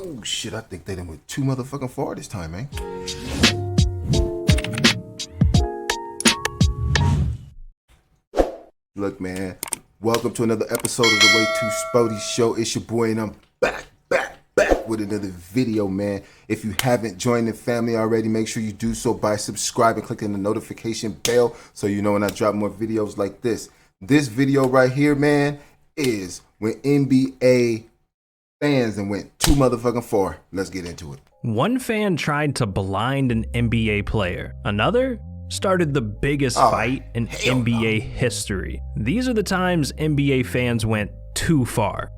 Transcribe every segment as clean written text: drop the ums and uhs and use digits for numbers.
Oh shit, I think they done went too motherfucking far this time, man. Look, man, welcome to another episode of the WTS Sporty Show. It's your boy, and I'm back with another video, man. If you haven't joined the family already, make sure you do so by subscribing, clicking the notification bell so you know when I drop more videos like this. This video right here, man, is when NBA fans and went too motherfucking far. Let's get into it. One fan tried to blind an NBA player. Another started the biggest fight in NBA history. These are the times NBA fans went too far.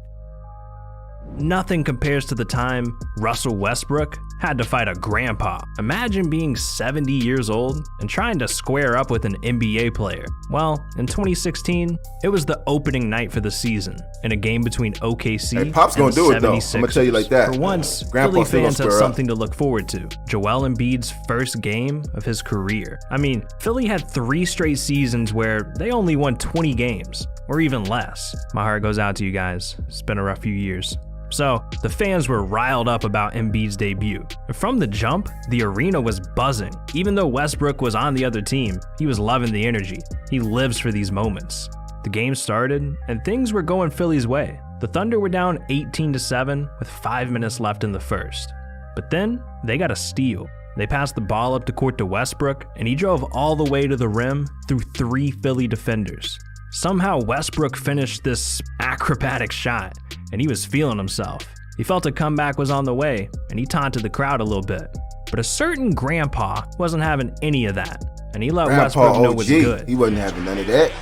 Nothing compares to the time Russell Westbrook had to fight a grandpa. Imagine being 70 years old and trying to square up with an NBA player. Well, in 2016, it was the opening night for the season in a game between OKC and Pop's gonna the do it, though. 76ers. I'm gonna tell you like that. For once, Grandpa Philly fans have stir up. something to look forward to. Joel Embiid's first game of his career. I mean, Philly had 3 straight seasons where they only won 20 games, or even less. My heart goes out to you guys. It's been a rough few years. So, the fans were riled up about Embiid's debut. From the jump, the arena was buzzing. Even though Westbrook was on the other team, he was loving the energy. He lives for these moments. The game started, and things were going Philly's way. The Thunder were down 18-7 with 5 minutes left in the first. But then, they got a steal. They passed the ball up the court to Westbrook, and he drove all the way to the rim through 3 Philly defenders. Somehow Westbrook finished this acrobatic shot, and he was feeling himself. He felt a comeback was on the way, and he taunted the crowd a little bit. But a certain grandpa wasn't having any of that, and he let Westbrook know it was good. He wasn't having none of that.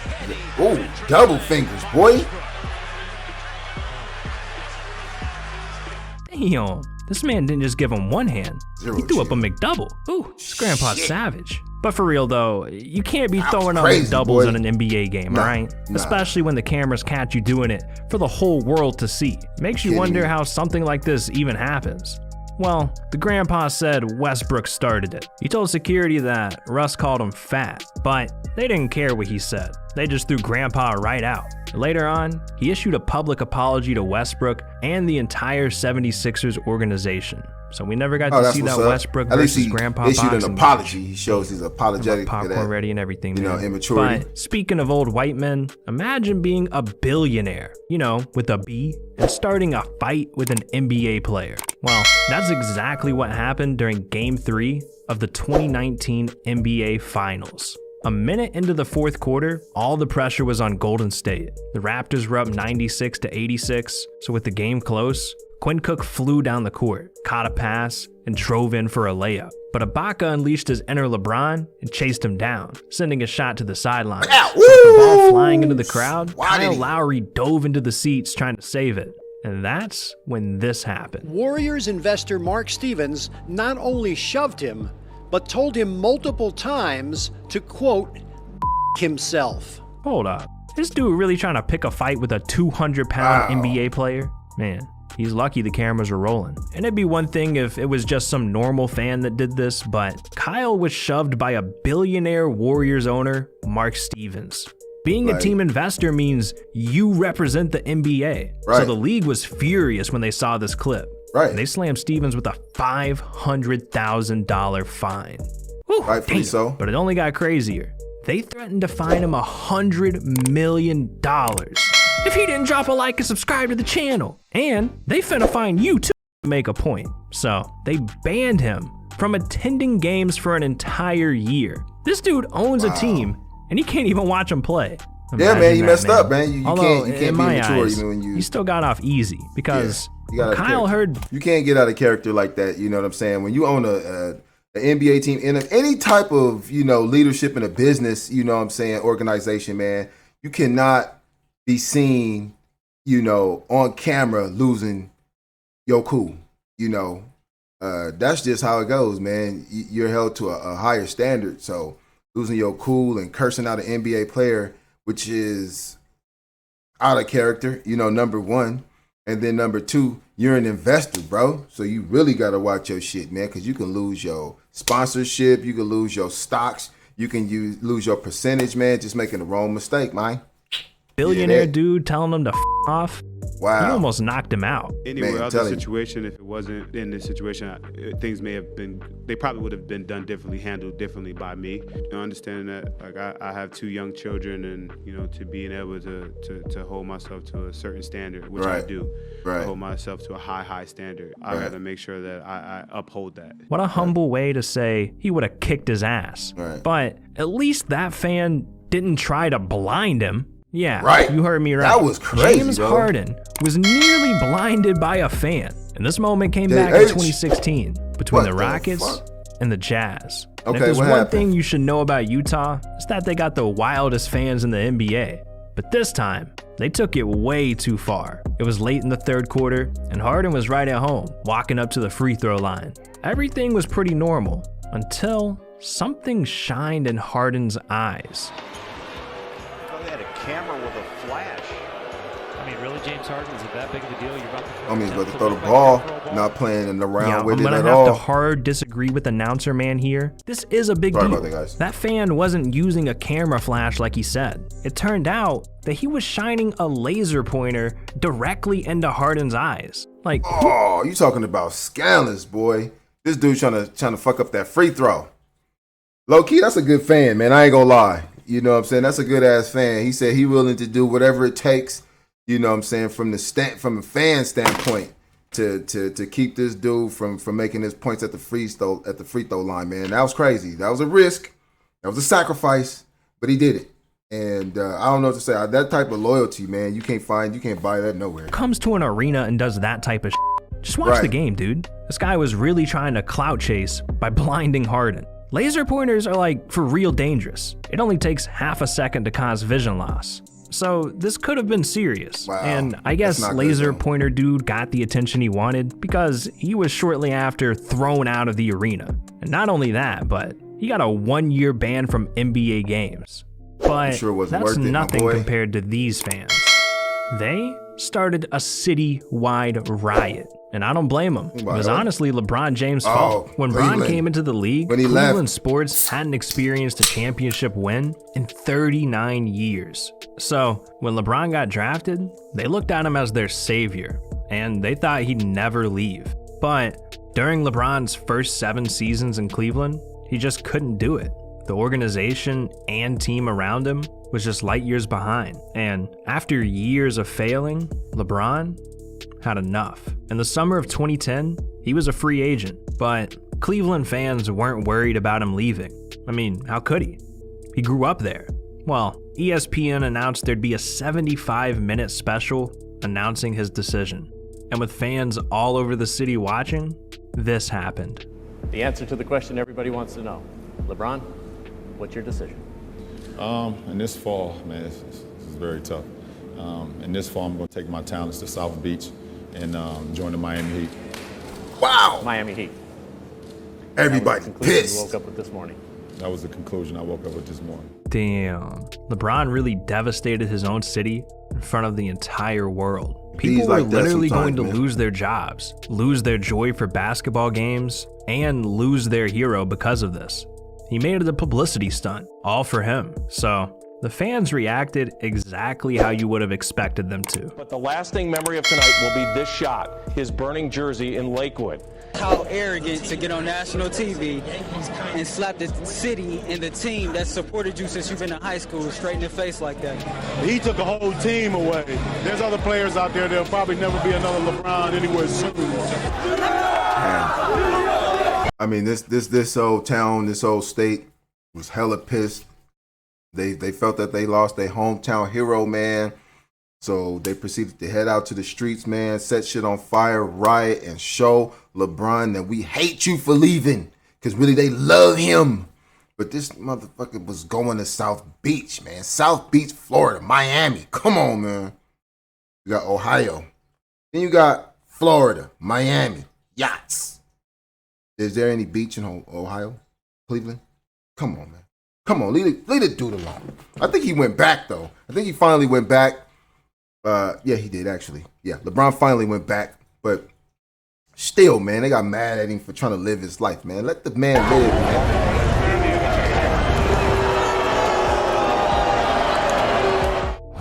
Oh, double fingers, boy. Damn, this man didn't just give him one hand. Zero He threw shit. up a McDouble. Ooh, this grandpa's savage. But for real though, you can't be throwing up crazy, McDoubles boy. in an NBA game, alright? Especially when the cameras catch you doing it for the whole world to see. Makes you wonder how something like this even happens. Well, the grandpa said Westbrook started it. He told security that Russ called him fat, but they didn't care what he said. They just threw grandpa right out. Later on, he issued a public apology to Westbrook and the entire 76ers organization. So we never got to see that Westbrook versus grandpa issued boxing an apology. He shows he's apologetic for popcorn that. ready and everything, You know, man. immaturity. But speaking of old white men, imagine being a billionaire, with a B, and starting a fight with an NBA player. Well, that's exactly what happened during Game 3 of the 2019 NBA Finals. A minute into the fourth quarter, all the pressure was on Golden State. The Raptors were up 96-86, so with the game close, Quinn Cook flew down the court, caught a pass, and drove in for a layup. But Ibaka unleashed his inner LeBron and chased him down, sending a shot to the sideline. So with the ball flying into the crowd, Kyle Lowry dove into the seats trying to save it. And that's when this happened. Warriors investor Mark Stevens not only shoved him, but told him multiple times to, quote, himself. Hold up. This dude really trying to pick a fight with a 200-pound NBA player? Man, he's lucky the cameras were rolling. And it'd be one thing if it was just some normal fan that did this, but Kyle was shoved by a billionaire Warriors owner, Mark Stevens. Being a team investor means you represent the NBA. So the league was furious when they saw this clip. And they slammed Stevens with a $500,000 fine. Whew, Rightfully so. But it only got crazier. They threatened to fine him $100 million if he didn't drop a like and subscribe to the channel. And they finna fine you too to make a point. So they banned him from attending games for an entire year. This dude owns a team and he can't even watch them play. Yeah, man, you messed up, man. You Although, can't in be my mature eyes, even when you... he still got off easy because Kyle heard... You can't get out of character like that, you know what I'm saying? When you own an NBA team, in any type of, leadership in a business, you know what I'm saying, organization, man, you cannot be seen, on camera losing your cool, That's just how it goes, man. You're held to a higher standard, so losing your cool and cursing out an NBA player, which is out of character, number one. And then number two, you're an investor, bro. So you really got to watch your shit, man, because you can lose your sponsorship. You can lose your stocks. You can lose your percentage, man, just making the wrong mistake, man. billionaire dude telling him to off. Wow. He almost knocked him out. Anywhere other situation, if it wasn't in this situation, things may have been, they probably would have been done differently, handled differently by me. Understanding that, like, I have 2 young children, and, to being able to hold myself to a certain standard, which I do. Right. Hold myself to a high standard. I got to make sure that I uphold that. What a humble way to say he would have kicked his ass. Right. But at least that fan didn't try to blind him. Yeah, right. You heard me right. That was crazy, James bro. Harden was nearly blinded by a fan. And this moment came back in 2016 between the Rockets and the Jazz. And if there's one thing you should know about Utah, it's that they got the wildest fans in the NBA. But this time, they took it way too far. It was late in the third quarter, and Harden was right at home, walking up to the free throw line. Everything was pretty normal until something shined in Harden's eyes. They had a camera with a flash. I mean, really, James Harden, is it that big of a deal? You're about to about to throw the ball, not playing around with it at all. I'm gonna have to hard disagree with announcer man here. This is a big deal. About that, guys. That fan wasn't using a camera flash like he said. It turned out that he was shining a laser pointer directly into Harden's eyes. Like, oh, you talking about scandalous, boy. This dude trying to fuck up that free throw. Low key, that's a good fan, man. I ain't gonna lie. You know what I'm saying? That's a good ass fan. He said he willing to do whatever it takes, you know what I'm saying, from a fan standpoint to keep this dude from making his points at the free throw line, man. That was crazy. That was a risk. That was a sacrifice, but he did it. And I don't know what to say. That type of loyalty, man, you can't buy that nowhere. Comes to an arena and does that type of shit. Just watch the game, dude. This guy was really trying to clout chase by blinding Harden. Laser pointers are like for real dangerous. It only takes half a second to cause vision loss. So this could have been serious. Wow. And I guess laser pointer dude got the attention he wanted because he was shortly after thrown out of the arena. And not only that, but he got a 1-year ban from NBA games. But that's nothing compared to these fans. They started a city-wide riot. And I don't blame him. It was honestly LeBron James' fault. When Bron came into the league, Cleveland sports hadn't experienced a championship win in 39 years. So when LeBron got drafted, they looked at him as their savior, and they thought he'd never leave. But during LeBron's first 7 seasons in Cleveland, he just couldn't do it. The organization and team around him was just light years behind. And after years of failing, LeBron had enough. In the summer of 2010, he was a free agent, but Cleveland fans weren't worried about him leaving. I mean, how could he? He grew up there. Well, ESPN announced there'd be a 75-minute special announcing his decision. And with fans all over the city watching, this happened. The answer to the question everybody wants to know. LeBron, what's your decision? In this fall, man, this is very tough. In this fall, I'm going to take my talents to South Beach and join the Miami Heat. Wow! Miami Heat. Everybody pissed. You woke up with this morning. That was the conclusion I woke up with this morning. Damn. LeBron really devastated his own city in front of the entire world. People were literally going to lose their jobs, lose their joy for basketball games, and lose their hero because of this. He made it a publicity stunt, all for him. So the fans reacted exactly how you would have expected them to. But the lasting memory of tonight will be this shot, his burning jersey in Lakewood. How arrogant to get on national TV and slap the city and the team that supported you since you've been in high school straight in the face like that. He took a whole team away. There's other players out there, there'll probably never be another LeBron anywhere soon. I mean, this whole town, this whole state was hella pissed. They felt that they lost their hometown hero, man. So they proceeded to head out to the streets, man, set shit on fire, riot, and show LeBron that we hate you for leaving. Because really, they love him. But this motherfucker was going to South Beach, man. South Beach, Florida, Miami. Come on, man. You got Ohio. Then you got Florida, Miami, yachts. Is there any beach in Ohio? Cleveland? Come on, man. Come on, leave the dude alone. I think he went back, though. I think he finally went back. Yeah, he did, actually. Yeah, LeBron finally went back. But still, man, they got mad at him for trying to live his life, man. Let the man live, man.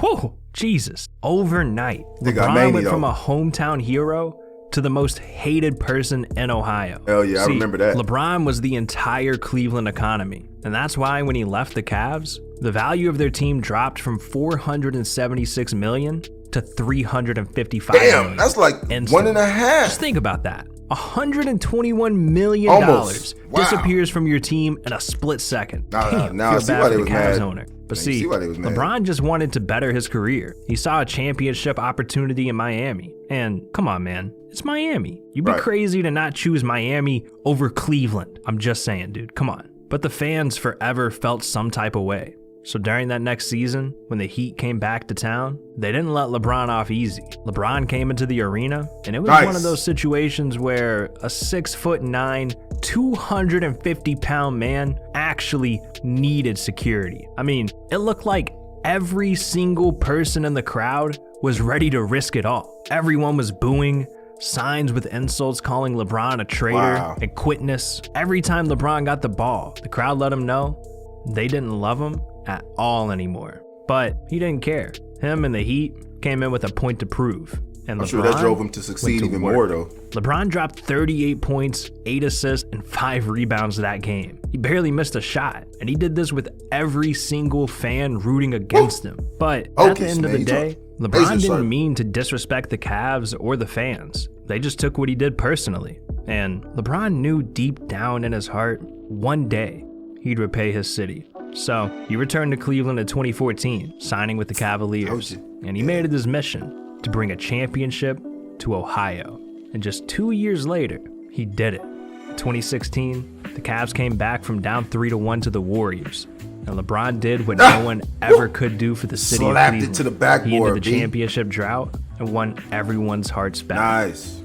Whew, Jesus, overnight, They got LeBron Maney, went though. from a hometown hero to the most hated person in Ohio. Hell yeah, I remember that. LeBron was the entire Cleveland economy. And that's why when he left the Cavs, the value of their team dropped from $476 million to $355 million. That's like instantly. 1.5. Just think about that. $121 million Almost. Wow. disappears from your team in a split second. Damn, now I feel see bad why for they the was Cavs mad. owner. But Now you see, see why they was mad. LeBron just wanted to better his career. He saw a championship opportunity in Miami. And come on, man, it's Miami. You'd be crazy to not choose Miami over Cleveland. I'm just saying, dude, come on. But the fans forever felt some type of way. So during that next season, when the Heat came back to town, they didn't let LeBron off easy. LeBron came into the arena, and it was one of those situations where a 6'9", 250-pound man actually needed security. I mean, it looked like every single person in the crowd was ready to risk it all. Everyone was booing, signs with insults calling LeBron a traitor and quitness. Every time LeBron got the ball, the crowd let him know they didn't love him at all anymore. But he didn't care. Him and the Heat came in with a point to prove. And I'm LeBron sure that drove him to succeed even more, though. LeBron dropped 38 points, 8 assists, and 5 rebounds that game. He barely missed a shot, and he did this with every single fan rooting against him. But at the end of the day, LeBron didn't mean to disrespect the Cavs or the fans. They just took what he did personally. And LeBron knew deep down in his heart, one day, he'd repay his city. So he returned to Cleveland in 2014, signing with the Cavaliers. And he made it his mission to bring a championship to Ohio. And just 2 years later, he did it. In 2016, the Cavs came back from down 3-1 to the Warriors. And LeBron did what no one ever could do for the city of Cleveland. Slapped it to the backboard, He ended the championship drought and won everyone's hearts back. Nice.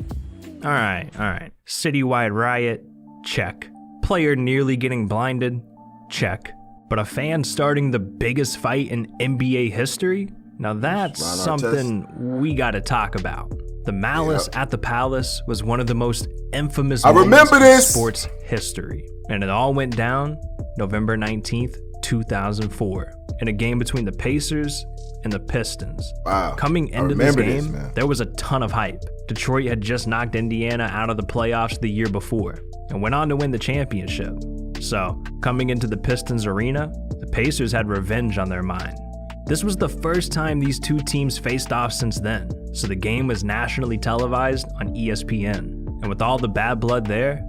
All right. Citywide riot, check. Player nearly getting blinded, check. But a fan starting the biggest fight in NBA history? Now that's something we gotta talk about. The malice at the Palace was one of the most infamous moments in sports history. And it all went down November 19th, 2004, in a game between the Pacers and the Pistons. Wow. Coming into this game, there was a ton of hype. Detroit had just knocked Indiana out of the playoffs the year before and went on to win the championship. So, coming into the Pistons arena, the Pacers had revenge on their mind. This was the first time these two teams faced off since then, so the game was nationally televised on ESPN. And with all the bad blood there,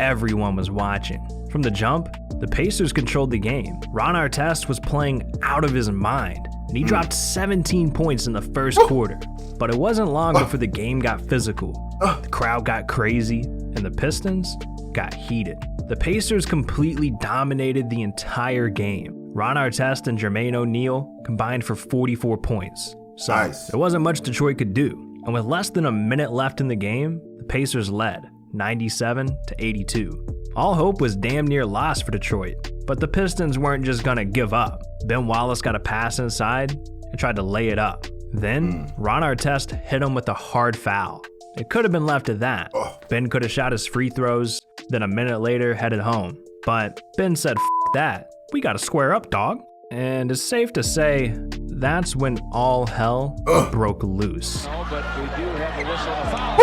everyone was watching. From the jump, the Pacers controlled the game. Ron Artest was playing out of his mind, and he dropped 17 points in the first quarter. But it wasn't long before the game got physical. The crowd got crazy, and the Pistons got heated. The Pacers completely dominated the entire game. Ron Artest and Jermaine O'Neal combined for 44 points. So there wasn't much Detroit could do. And with less than a minute left in the game, the Pacers led 97-82. All hope was damn near lost for Detroit, but the Pistons weren't just gonna give up. Ben Wallace got a pass inside and tried to lay it up. Then Ron Artest hit him with a hard foul. It could have been left at that. Ben could have shot his free throws, then a minute later headed home. But Ben said, "F that, we gotta square up, dog." And it's safe to say, that's when all hell broke loose. But we do have the whistle and a foul.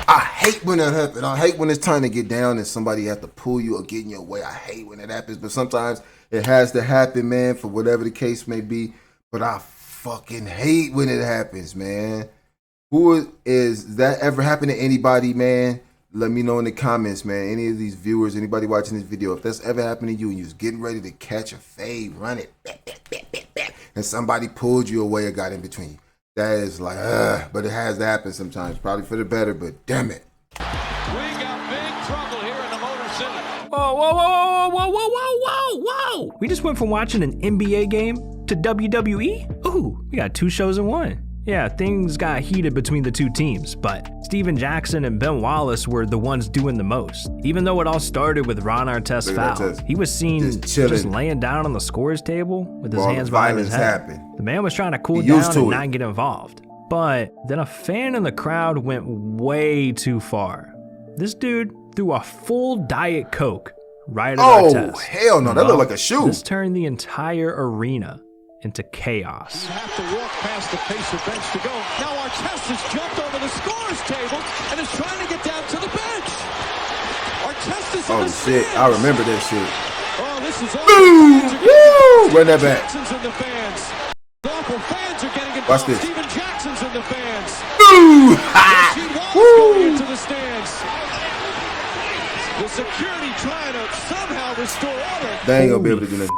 I hate when that happens. I hate when it's time to get down and somebody has to pull you or get in your way. I hate when it happens, but sometimes it has to happen, man, for whatever the case may be. But I fucking hate when it happens, man. Is that ever happened to anybody, man? Let me know in the comments, man. Any of these viewers, anybody watching this video, if that's ever happened to you and you was getting ready to catch a fade, run it, and somebody pulled you away or got in between you. That is like, but it has to happen sometimes. Probably for the better, but damn it. We got big trouble here in the Motor City. Whoa. We just went from watching an NBA game to WWE? Ooh, we got 2 shows in one. Yeah, things got heated between the two teams, but Steven Jackson and Ben Wallace were the ones doing the most. Even though it all started with Ron Artest's foul, he was seen just laying down on the scorer's table with his hands behind his head. The man was trying to cool down and not get involved. But then a fan in the crowd went way too far. This dude threw a full Diet Coke right at Oh, Artest. hell no. That looked like a shoe. This turned the entire arena into chaos. You have to walk past the Pacer bench to go. Now Artest has jumped over the scorer's table and is trying to get down to the bench. Artest is in the shit. stands. I remember that shit. Oh, this is all. Woo! Run that back. Jackson's in the fans. Awful fans are getting involved. Watch this. Steven Jackson's in the fans. Woo! Going into the stands. The security trying to somehow restore order. They ain't gonna be able to do nothing.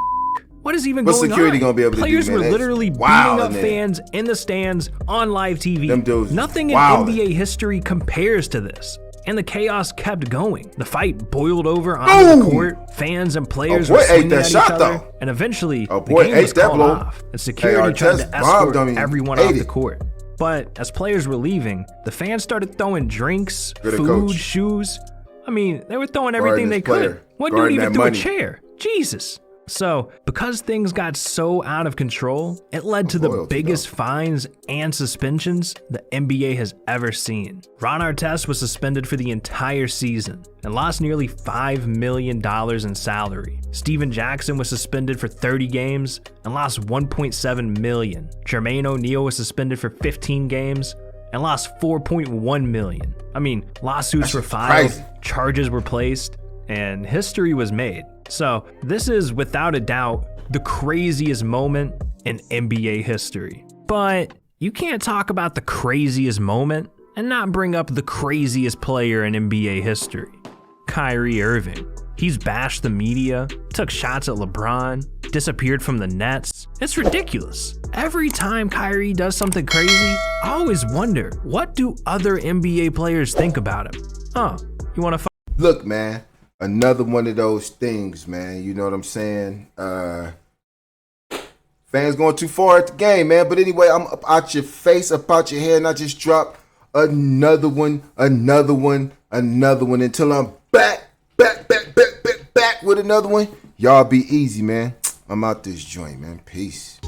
What is even What going security on? gonna be able to do, Players man? were That's literally beating wild up in there. fans in the stands on live TV. Them dudes Nothing in wildin'. NBA history compares to this. And the chaos kept going. The fight boiled over onto the court. Fans and players Oh, boy were ate swinging that at each shot, other. though. And eventually, Oh, the boy game ate was that called blow. off. And security Hey, tried Artest to escort bombed him. everyone Ate off the it. court. But as players were leaving, the fans started throwing drinks, Good food, coach. shoes. I mean, they were throwing everything Guarding they his player. could. One dude Guarding even that threw a money. chair. Jesus. So, because things got so out of control, it led to the biggest fines and suspensions the NBA has ever seen. Ron Artest was suspended for the entire season and lost nearly $5 million in salary. Steven Jackson was suspended for 30 games and lost $1.7 million. Jermaine O'Neal was suspended for 15 games and lost $4.1 million. I mean, lawsuits were filed, crazy. charges were placed, and history was made. So this is without a doubt the craziest moment in NBA history. But you can't talk about the craziest moment and not bring up the craziest player in NBA history, Kyrie Irving. He's bashed the media, took shots at LeBron, disappeared from the Nets. It's ridiculous. Every time Kyrie does something crazy, I always wonder, what do other NBA players think about him? You wanna Look, man. Another one of those things, man. You know what I'm saying? Fans going too far at the game, man. But anyway, I'm up out your face, up out your head, and I just dropped another one until I'm back with another one. Y'all be easy, man. I'm out this joint, man. Peace.